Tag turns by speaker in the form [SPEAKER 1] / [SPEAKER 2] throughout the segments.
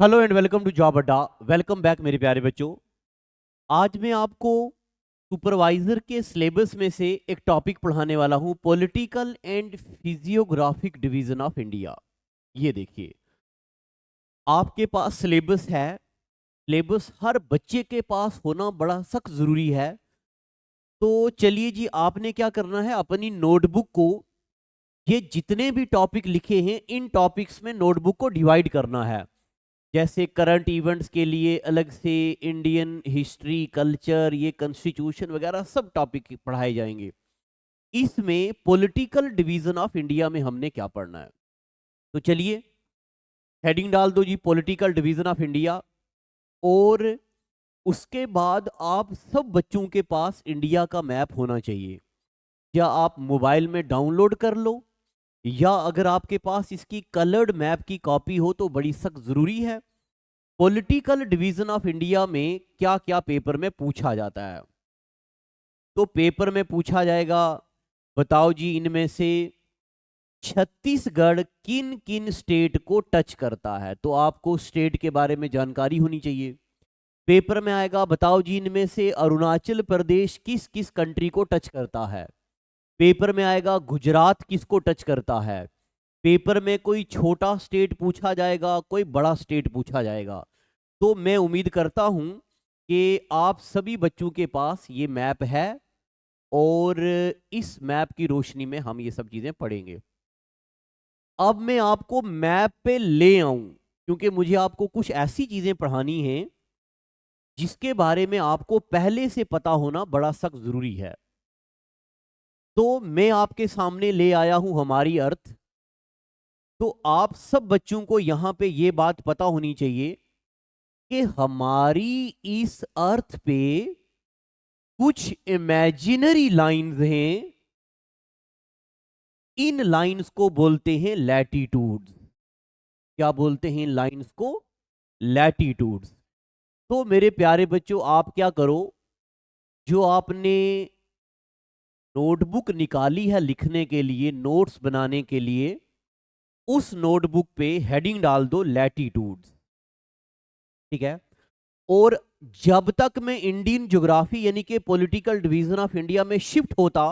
[SPEAKER 1] Hello and welcome to job Adda. Welcome back मेरे प्यारे बच्चों। आज मैं आपको सुपरवाइजर के सिलेबस में से एक टॉपिक पढ़ाने वाला हूं, political and physiographic division of India. ये देखिए, आपके पास सिलेबस है। सिलेबस हर बच्चे के पास होना बड़ा सख्त जरूरी है। तो चलिए जी, आपने क्या करना है, अपनी नोटबुक को, ये जितने भी टॉपिक लिखे हैं इन टॉपिक्स में नोटबुक को डिवाइड करना है। जैसे करंट इवेंट्स के लिए अलग से, इंडियन हिस्ट्री, कल्चर, ये कॉन्स्टिट्यूशन वगैरह सब टॉपिक पढ़ाए जाएंगे। इसमें पॉलिटिकल डिवीजन ऑफ इंडिया में हमने क्या पढ़ना है, तो चलिए हेडिंग डाल दो जी, पॉलिटिकल डिवीजन ऑफ इंडिया। और उसके बाद आप सब बच्चों के पास इंडिया का मैप होना चाहिए, या आप मोबाइल में डाउनलोड कर लो, या अगर आपके पास इसकी कलर्ड मैप की कॉपी हो तो बड़ी सख्त जरूरी है। पॉलिटिकल डिवीजन ऑफ इंडिया में क्या क्या पेपर में पूछा जाता है, तो पेपर में पूछा जाएगा, बताओ जी इनमें से छत्तीसगढ़ किन किन स्टेट को टच करता है, तो आपको स्टेट के बारे में जानकारी होनी चाहिए। पेपर में आएगा, बताओ जी इनमें से अरुणाचल प्रदेश किस किस कंट्री को टच करता है। पेपर में आएगा, गुजरात किसको टच करता है। पेपर में कोई छोटा स्टेट पूछा जाएगा, कोई बड़ा स्टेट पूछा जाएगा। तो मैं उम्मीद करता हूं कि आप सभी बच्चों के पास ये मैप है, और इस मैप की रोशनी में हम ये सब चीजें पढ़ेंगे। अब मैं आपको मैप पे ले आऊं, क्योंकि मुझे आपको कुछ ऐसी चीजें पढ़ानी हैं जिसके बारे में आपको पहले से पता होना बड़ा सख्त जरूरी है। तो मैं आपके सामने ले आया हूं हमारी अर्थ। तो आप सब बच्चों को यहां पे ये बात पता होनी चाहिए कि हमारी इस अर्थ पे कुछ इमेजिनरी लाइंस हैं। इन लाइंस को बोलते हैं लैटिट्यूड्स। क्या बोलते हैं इन लाइंस को? लैटिट्यूड्स। तो मेरे प्यारे बच्चों, आप क्या करो, जो आपने नोटबुक निकाली है लिखने के लिए, नोट्स बनाने के लिए, उस नोटबुक पे हेडिंग डाल दो लैटिट्यूड्स। ठीक है। और जब तक मैं इंडियन ज्योग्राफी यानी कि पॉलिटिकल डिवीजन ऑफ इंडिया में शिफ्ट होता,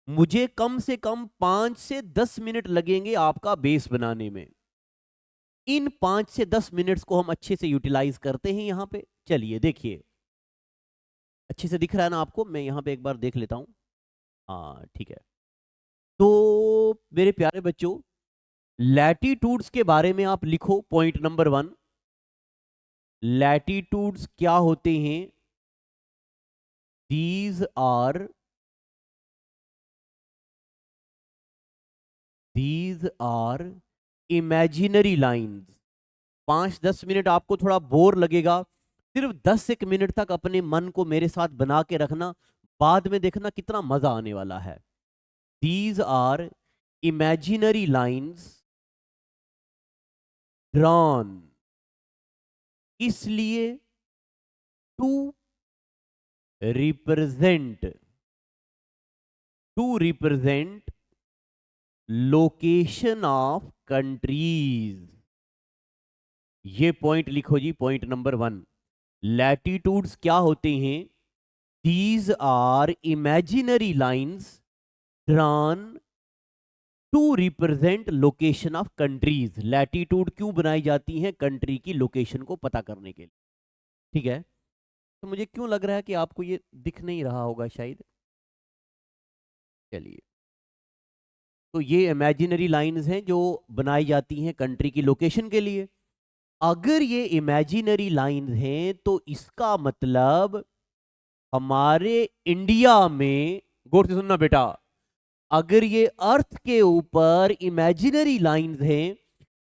[SPEAKER 1] मुझे कम से कम 5 से 10 मिनट लगेंगे आपका बेस बनाने में। इन 5 से 10 मिनट्स को हम अच्छे से यूटिलाइज करते हैं यहां पे। चलिए देखिए, अच्छे से दिख रहा है ना आपको? मैं यहां पे एक बार देख लेता हूं। हाँ ठीक है। तो मेरे प्यारे बच्चों, लैटिट्यूड्स के बारे में आप लिखो, पॉइंट नंबर 1। लैटिट्यूड्स क्या होते हैं? These are these are imaginary lines. 5-10 minute आपको थोड़ा बोर लगेगा, सिर्फ 10 एक मिनट तक अपने मन को मेरे साथ बना के रखना, बाद में देखना कितना मजा आने वाला है। These are imaginary lines drawn, इसलिए to represent to represent, location of countries. ये पॉइंट लिखो जी, पॉइंट नंबर 1। लैटिट्यूड्स क्या होते हैं? These are imaginary lines drawn to represent location of countries. Latitude क्यों बनाई जाती हैं? कंट्री की लोकेशन को पता करने के लिए। ठीक है। तो मुझे क्यों लग रहा है कि आपको ये दिख नहीं रहा होगा शायद। चलिए, तो ये इमेजिनरी लाइंस हैं जो बनाई जाती हैं कंट्री की लोकेशन के लिए। अगर ये इमेजिनरी लाइंस हैं तो इसका मतलब हमारे इंडिया में, गौर से सुनना बेटा, अगर ये अर्थ के ऊपर इमेजिनरी लाइंस हैं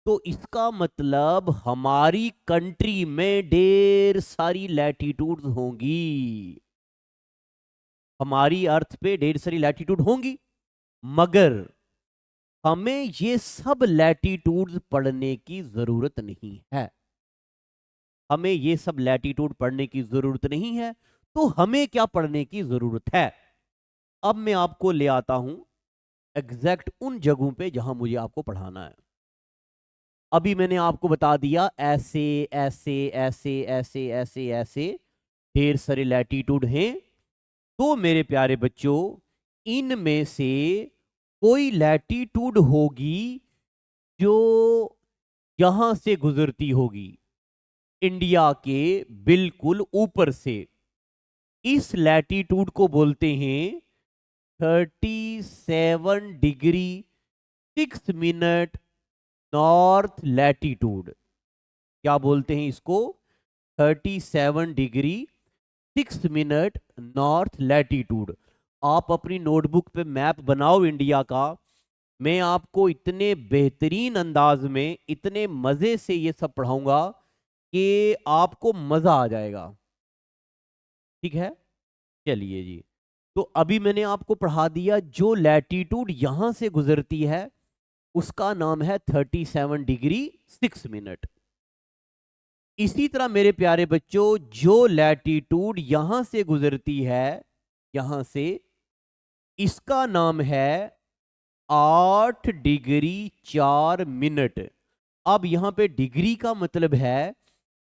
[SPEAKER 1] तो इसका मतलब हमारी कंट्री में ढेर सारी लैटिट्यूड्स होंगी। हमारी अर्थ पे ढेर सारी लैटिट्यूड होंगी, मगर हमें ये सब लैटिट्यूड्स पढ़ने की जरूरत नहीं है। हमें ये सब लैटिट्यूड पढ़ने की जरूरत नहीं है। तो हमें क्या पढ़ने की जरूरत है? अब मैं आपको ले आता हूं एग्जैक्ट उन जगहों पे जहां मुझे आपको पढ़ाना है। अभी मैंने आपको बता दिया ऐसे ऐसे ऐसे ऐसे ऐसे ऐसे ढेर सारे लैटीट्यूड हैं। तो मेरे प्यारे बच्चों, इनमें से कोई लैटीट्यूड होगी जो यहां से गुजरती होगी, इंडिया के बिल्कुल ऊपर से। इस लैटीट्यूड को बोलते हैं 37 डिग्री 6 मिनट नॉर्थ लैटीट्यूड। क्या बोलते हैं इसको? 37 डिग्री 6 मिनट नॉर्थ लैटीट्यूड। आप अपनी नोटबुक पे मैप बनाओ इंडिया का। मैं आपको इतने बेहतरीन अंदाज में, इतने मजे से ये सब पढ़ाऊंगा कि आपको मजा आ जाएगा। ठीक है, चलिए जी। तो अभी मैंने आपको पढ़ा दिया, जो लैटीट्यूड यहां से गुजरती है उसका नाम है 37 डिग्री 6 मिनट। इसी तरह मेरे प्यारे बच्चों, जो लैटीट्यूड यहां से गुजरती है, यहां से, इसका नाम है 8 डिग्री 4 मिनट। अब यहां पे डिग्री का मतलब है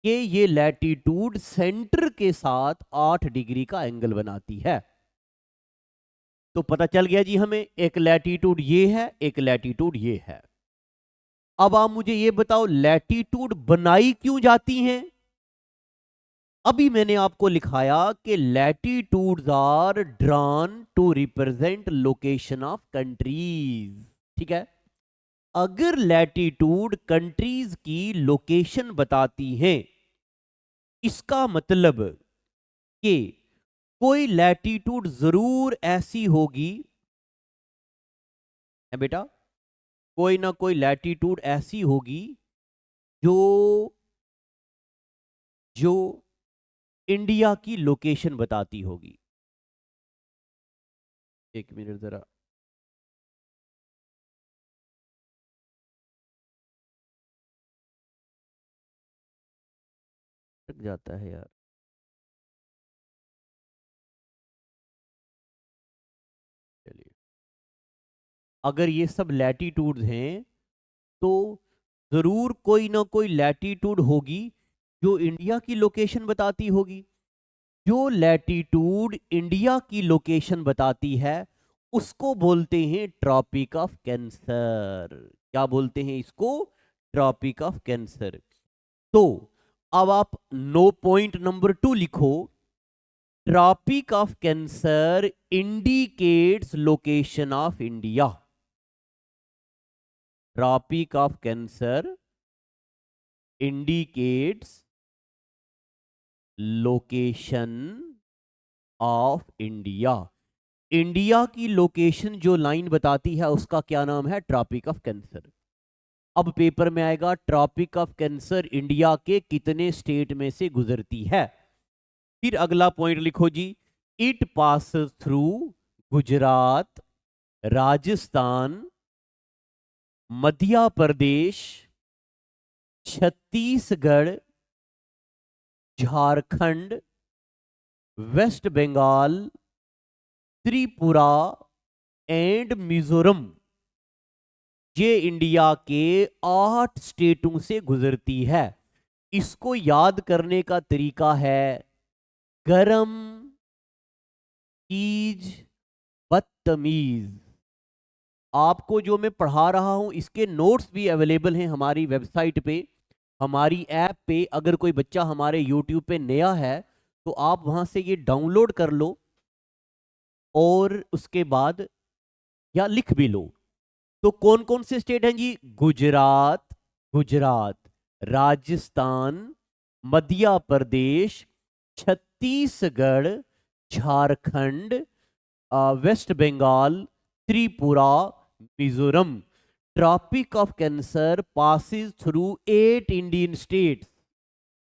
[SPEAKER 1] कि ये लैटीट्यूड सेंटर के साथ 8 डिग्री का एंगल बनाती है। तो पता चल गया जी हमें, एक लैटीट्यूड ये है, एक लैटीट्यूड ये है। अब आप मुझे ये बताओ, लैटीट्यूड बनाई क्यों जाती हैं? अभी मैंने आपको लिखाया कि latitudes are drawn to represent location of countries. ठीक है, अगर लैटीट्यूड कंट्रीज की लोकेशन बताती हैं, इसका मतलब कि कोई लैटीट्यूड जरूर ऐसी होगी, है बेटा, कोई ना कोई लैटीट्यूड ऐसी होगी जो जो इंडिया की लोकेशन बताती होगी। एक मिनट जरा, लग जाता है यार। चलिए, अगर ये सब लैटीट्यूड्स हैं तो जरूर कोई ना कोई लैटीट्यूड होगी जो इंडिया की लोकेशन बताती होगी। जो लैटीट्यूड इंडिया की लोकेशन बताती है उसको बोलते हैं ट्रॉपिक ऑफ कैंसर। क्या बोलते हैं इसको? Tropic of cancer. तो अब आप नो पॉइंट नंबर 2 लिखो, tropic of cancer indicates location of India. Tropic of cancer indicates location of India. India की लोकेशन जो लाइन बताती है उसका क्या नाम है? Tropic of cancer. अब पेपर में आएगा ट्रॉपिक ऑफ कैंसर इंडिया के कितने स्टेट में से गुजरती है। फिर अगला पॉइंट लिखो जी, it pass through Gujarat, Rajasthan, Madhya Pradesh, Chhattisgarh, Jharkhand, west Bengal, Tripura and Mizoram. ये इंडिया के 8 स्टेटों से गुजरती है। इसको याद करने का तरीका है गरम चीज बदतमीज। आपको जो मैं पढ़ा रहा हूं इसके नोट्स भी अवेलेबल हैं हमारी वेबसाइट पे, हमारी ऐप पे। अगर कोई बच्चा हमारे यूट्यूब पे नया है तो आप वहां से ये डाउनलोड कर लो और उसके बाद या लिख भी लो। तो कौन कौन से स्टेट हैं जी? Gujarat, Gujarat, Rajasthan, Madhya Pradesh, Chhattisgarh, Jharkhand, west Bengal, Tripura, Mizoram. Tropic of cancer passes through 8 Indian states.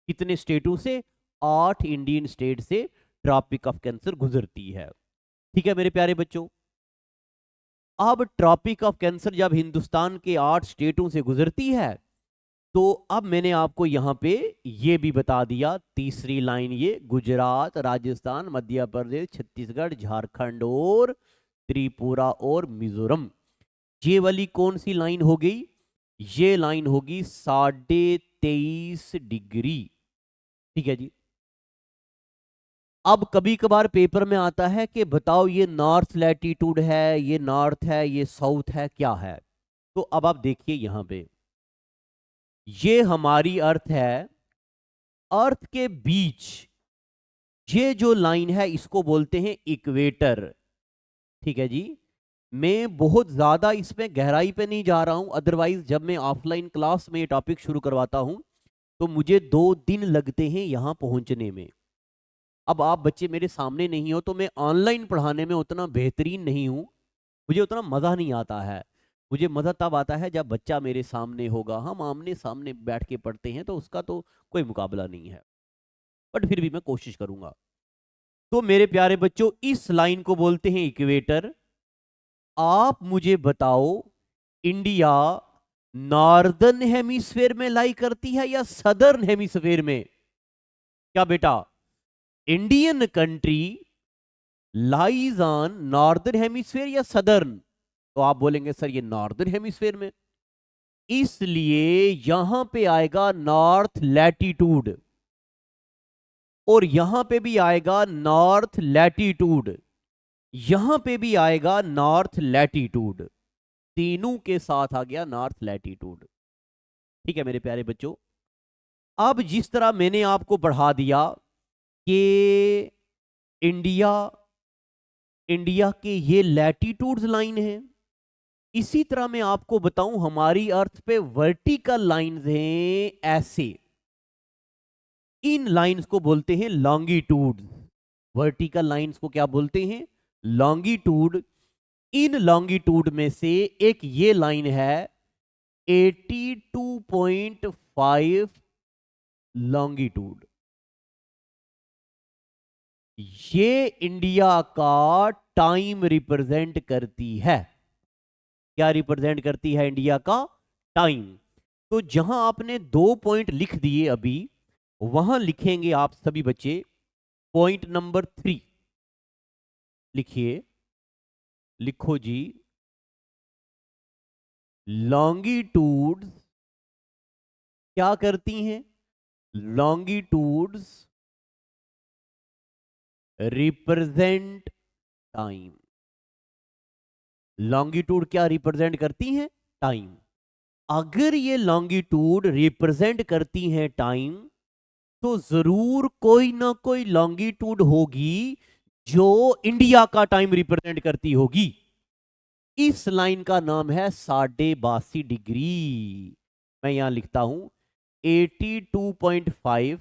[SPEAKER 1] कितने स्टेटों से? 8 इंडियन स्टेट से ट्रॉपिक ऑफ कैंसर गुजरती है। ठीक है मेरे प्यारे बच्चों, अब ट्रॉपिक ऑफ कैंसर जब हिंदुस्तान के 8 स्टेटों से गुजरती है तो अब मैंने आपको यहां पे ये भी बता दिया, तीसरी लाइन ये, गुजरात, राजस्थान, मध्य प्रदेश, छत्तीसगढ़, झारखंड और त्रिपुरा और मिजोरम। ये वाली कौन सी लाइन हो गई? ये लाइन होगी 23.5 डिग्री। ठीक है जी। अब कभी कभार पेपर में आता है कि बताओ ये नॉर्थ लैटिट्यूड है, ये नॉर्थ है, ये साउथ है, क्या है। तो अब आप देखिए यहां पे, ये हमारी अर्थ है, अर्थ के बीच ये जो लाइन है इसको बोलते हैं इक्वेटर। ठीक है जी। मैं बहुत ज्यादा इसमें गहराई पे नहीं जा रहा हूं, अदरवाइज जब मैं ऑफलाइन क्लास में ये टॉपिक शुरू करवाता हूं तो मुझे 2 दिन लगते हैं यहां पहुंचने में। अब आप बच्चे मेरे सामने नहीं हो तो मैं ऑनलाइन पढ़ाने में उतना बेहतरीन नहीं हूं, मुझे उतना मजा नहीं आता है। मुझे मजा तब आता है जब बच्चा मेरे सामने होगा, हम आमने सामने बैठ के पढ़ते हैं तो उसका तो कोई मुकाबला नहीं है, बट फिर भी मैं कोशिश करूंगा। तो मेरे प्यारे बच्चों, इस लाइन को बोलते हैं इक्वेटर। आप मुझे बताओ, इंडिया नॉर्दर्न हेमिस्फेयर में लाई करती है या सदर्न हेमिस्फेयर में? क्या बेटा, Indian country lies on northern hemisphere या सदर्न? तो आप बोलेंगे सर ये नॉर्दर्न हेमिस्फेयर में, इसलिए यहां पे आएगा नॉर्थ लैटिट्यूड, और यहां पे भी आएगा नॉर्थ लैटिट्यूड, यहां पे भी आएगा नॉर्थ लैटिट्यूड, तीनों के साथ आ गया नॉर्थ लैटिट्यूड। ठीक है मेरे प्यारे बच्चों। अब जिस तरह मैंने आपको बढ़ा दिया कि इंडिया इंडिया के ये लैटिट्यूड्स लाइन है, इसी तरह मैं आपको बताऊं हमारी अर्थ पे वर्टिकल लाइंस हैं ऐसे, इन लाइंस को बोलते हैं लॉन्गिट्यूड। वर्टिकल लाइंस को क्या बोलते हैं? लॉन्गिट्यूड। इन लॉन्गिट्यूड में से एक ये लाइन है 82.5 लॉन्गिट्यूड, ये इंडिया का टाइम रिप्रेजेंट करती है। क्या रिप्रेजेंट करती है? इंडिया का टाइम। तो जहां आपने 2 पॉइंट लिख दिए अभी, वहां लिखेंगे आप सभी बच्चे पॉइंट नंबर 3 लिखिए। लिखो जी, लॉन्गिट्यूड क्या करती हैं? Longitudes represent time. लॉन्गिट्यूड क्या रिप्रेजेंट करती हैं? टाइम। अगर ये लॉन्गिट्यूड रिप्रेजेंट करती हैं टाइम, तो जरूर कोई ना कोई लॉन्गिट्यूड होगी जो इंडिया का टाइम रिप्रेजेंट करती होगी। इस लाइन का नाम है 82.5 डिग्री। मैं यहां लिखता हूं 82.5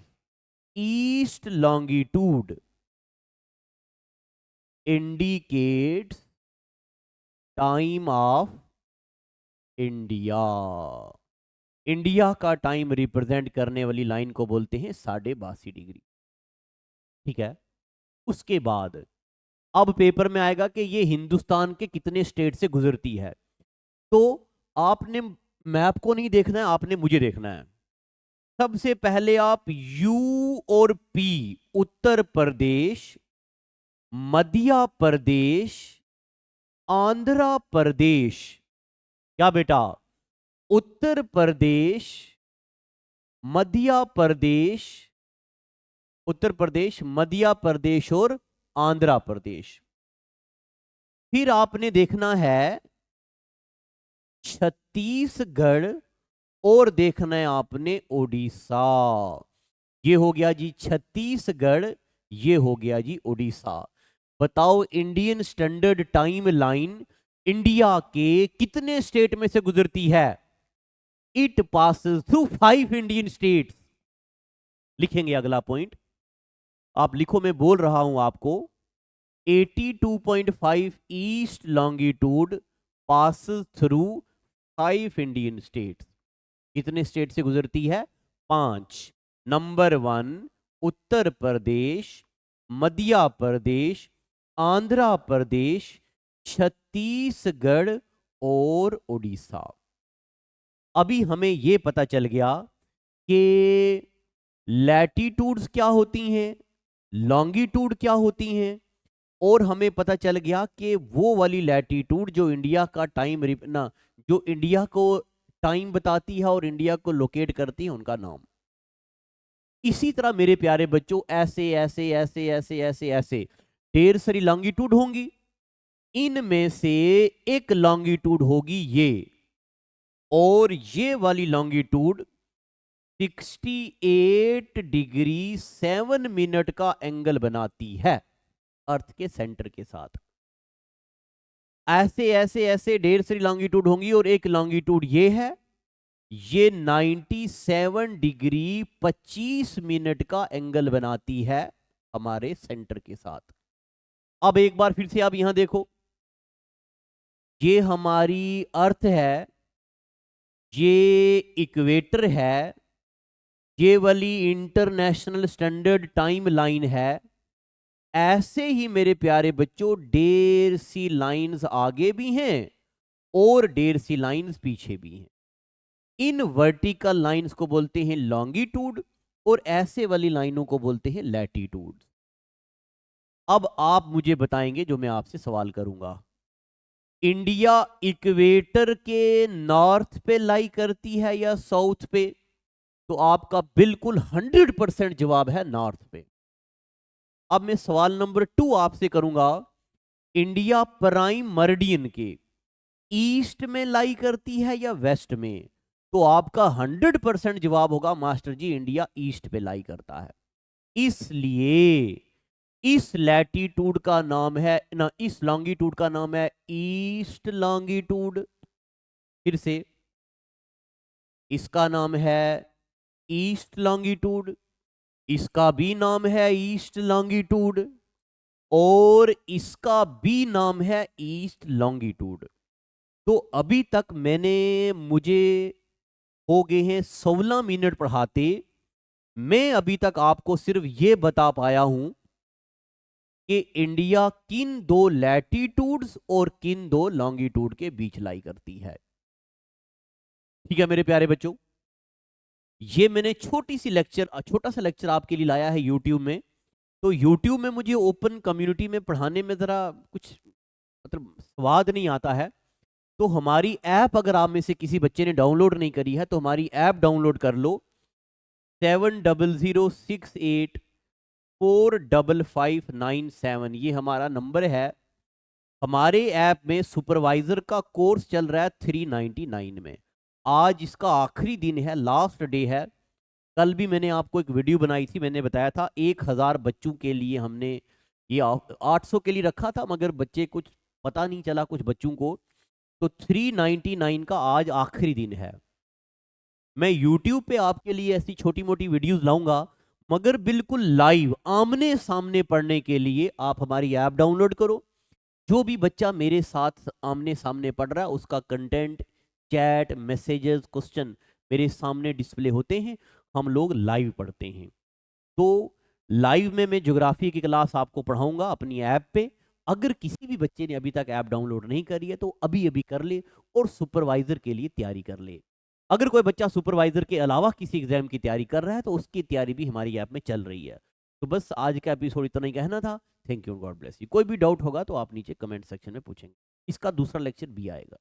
[SPEAKER 1] east longitude indicates time of India. India का टाइम रिप्रेजेंट करने वाली लाइन को बोलते हैं 82.5 डिग्री। ठीक है। उसके बाद अब पेपर में आएगा कि ये हिंदुस्तान के कितने स्टेट से गुजरती है। तो आपने मैप को नहीं देखना है, आपने मुझे देखना है। सबसे पहले आप यू और पी, उत्तर प्रदेश, मध्य प्रदेश, आंध्र प्रदेश। क्या बेटा? उत्तर प्रदेश, मध्य प्रदेश, उत्तर प्रदेश, मध्य प्रदेश और आंध्र प्रदेश। फिर आपने देखना है छत्तीसगढ़, और देखना है आपने उड़ीसा। ये हो गया जी छत्तीसगढ़, ये हो गया जी उड़ीसा। बताओ Indian standard time line India के कितने स्टेट में से गुजरती है? It passes through 5 Indian states. लिखेंगे अगला पॉइंट, आप लिखो, मैं बोल रहा हूं आपको। 82.5 east longitude passes through 5 Indian states. कितने स्टेट से गुजरती है? 5। नंबर 1 उत्तर प्रदेश, मध्य प्रदेश, आंध्र प्रदेश, छत्तीसगढ़ और उड़ीसा। अभी हमें यह पता चल गया कि लैटिट्यूड्स क्या होती हैं, लॉन्गिट्यूड क्या होती हैं, और हमें पता चल गया कि वो वाली लैटिट्यूड जो इंडिया का टाइम ना, जो इंडिया को टाइम बताती है और इंडिया को लोकेट करती है उनका नाम। इसी तरह मेरे प्यारे बच्चों ऐसे ऐसे ऐसे ऐसे ऐसे ऐसे ढेर सारी लॉन्गिट्यूड होंगी। इनमें से एक लॉन्गिट्यूड होगी ये, और ये वाली लॉन्गिट्यूड 68 डिग्री 7 मिनट का एंगल बनाती है अर्थ के सेंटर के साथ। ऐसे ऐसे ऐसे ढेर सारी लॉन्गिट्यूड होंगी और एक लॉन्गिट्यूड ये है, ये 97 डिग्री 25 मिनट का एंगल बनाती है हमारे सेंटर के साथ। अब एक बार फिर से आप यहां देखो, ये हमारी अर्थ है, ये इक्वेटर है, ये वाली इंटरनेशनल स्टैंडर्ड टाइम लाइन है। ऐसे ही मेरे प्यारे बच्चों ढेर सी लाइंस आगे भी हैं और ढेर सी लाइंस पीछे भी हैं। इन वर्टिकल लाइंस को बोलते हैं लॉन्गिट्यूड और ऐसे वाली लाइनों को बोलते हैं लैटिट्यूड। अब आप मुझे बताएंगे, जो मैं आपसे सवाल करूंगा, इंडिया इक्वेटर के नॉर्थ पे लाई करती है या साउथ पे? तो आपका बिल्कुल 100% जवाब है नॉर्थ पे। अब मैं सवाल नंबर 2 आपसे करूंगा, इंडिया प्राइम मर्डियन के ईस्ट में लाई करती है या वेस्ट में? तो आपका 100% जवाब होगा मास्टर जी इंडिया ईस्ट पे लाई करता है। इसलिए इस लैटिट्यूड का नाम है ना, इस लॉन्गिट्यूड का नाम है ईस्ट लॉन्गिट्यूड। फिर से, इसका नाम है ईस्ट लॉन्गिट्यूड, इसका भी नाम है ईस्ट लॉन्गिट्यूड, और इसका भी नाम है ईस्ट लॉन्गिट्यूड। तो अभी तक मुझे हो गए हैं 16 मिनट पढ़ाते, मैं अभी तक आपको सिर्फ ये बता पाया हूं कि इंडिया किन दो लैटिट्यूड्स और किन दो लॉन्गिट्यूड के बीच लाई करती है। ठीक है मेरे प्यारे बच्चों, ये मैंने छोटा सा लेक्चर आपके लिए लाया है यूट्यूब में। तो यूट्यूब में मुझे ओपन कम्युनिटी में पढ़ाने में जरा कुछ मतलब स्वाद नहीं आता है। तो हमारी ऐप अगर आप में से किसी बच्चे ने डाउनलोड नहीं करी है तो हमारी ऐप डाउनलोड कर लो, 7068455597, ये हमारा नंबर है। हमारे ऐप में सुपरवाइजर का कोर्स चल रहा है 399 में। आज इसका आखिरी दिन है, लास्ट डे है। कल भी मैंने आपको एक वीडियो बनाई थी, मैंने बताया था 1000 बच्चों के लिए हमने ये 800 के लिए रखा था, मगर बच्चे कुछ पता नहीं चला कुछ बच्चों को। तो 399 का आज आखिरी दिन है। मैं YouTube पे आपके लिए ऐसी छोटी मोटी वीडियोस लाऊंगा, मगर बिल्कुल लाइव आमने सामने पढ़ने के लिए आप हमारी ऐप डाउनलोड करो। जो भी बच्चा मेरे साथ आमने सामने पढ़ रहा है उसका कंटेंट, चैट, मैसेजेस, क्वेश्चन मेरे सामने डिस्प्ले होते हैं, हम लोग लाइव पढ़ते हैं। तो लाइव में मैं ज्योग्राफी की क्लास आपको पढ़ाऊंगा अपनी ऐप पे। अगर किसी भी बच्चे ने अभी तक ऐप डाउनलोड नहीं करी है तो अभी अभी कर ले और सुपरवाइजर के लिए तैयारी कर ले। अगर कोई बच्चा सुपरवाइजर के अलावा किसी एग्जाम की तैयारी कर रहा है तो उसकी तैयारी भी हमारी ऐप में चल रही है। तो बस आज का एपिसोड इतना ही कहना था। Thank you, God bless you. कोई भी डाउट होगा तो आप नीचे कमेंट सेक्शन में पूछेंगे। इसका दूसरा लेक्चर भी आएगा।